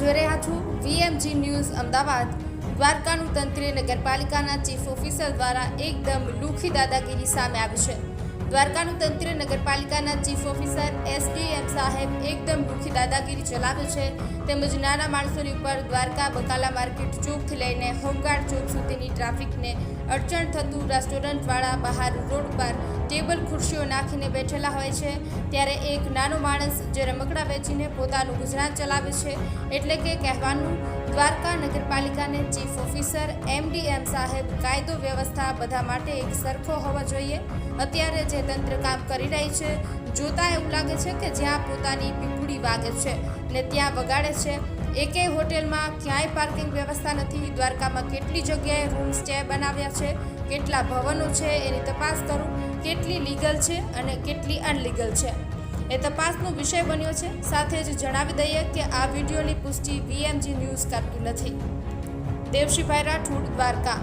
જોઈ રહ્યા છો વીએમજી ન્યૂઝ અમદાવાદ। દ્વારકાનું તંત્ર નગરપાલિકાના ચીફ ઓફિસર દ્વારા એકદમ લુખી દાદાગીરી સામે આવી છે। દ્વારકાનું તંત્ર નગરપાલિકાના ચીફ ઓફિસર એસડીએમ સાહેબ એકદમ લુખી દાદાગીરી ચલાવે છે, તેમજ નાના માણસોની ઉપર દ્વારકા બકાલા માર્કેટ ચોકથી લઈને હોમગાર્ડ ચોક સુધીની ટ્રાફિકને અડચણ થતું રેસ્ટોરન્ટવાળા બહાર રોડ પર ટેબલ ખુરશીઓ નાખીને બેઠેલા હોય છે, ત્યારે એક નાનો માણસ જે રમકડા વેચીને પોતાનું ગુજરાન ચલાવે છે। એટલે કે કહેવાનું દ્વારકા નગરપાલિકાને ચીફ ઓફિસર એમડીએમ સાહેબ કાયદો વ્યવસ્થા બધા માટે એક સરખો હોવો જોઈએ। અત્યારે જે તંત્ર કામ કરી રહી છે, જોતા એવું લાગે છે કે જ્યાં પોતાની પીપુડી વાગે છે ને ત્યાં વગાડે છે। એકેય હોટેલમાં ક્યાંય પાર્કિંગ વ્યવસ્થા નથી। દ્વારકામાં કેટલી જગ્યાએ રૂમ સ્ટે બનાવ્યા છે, કેટલા ભવનો છે એની તપાસ કરું, કેટલી લીગલ છે અને કેટલી અનલીગલ છે એ તપાસનો વિષય બન્યો છે। સાથે જ જણાવી દઈએ કે આ વિડીયોની પુષ્ટિ વીએમજી ન્યૂઝ કરતું નથી। દેવશીભાઈ રાઠોડ, દ્વારકા।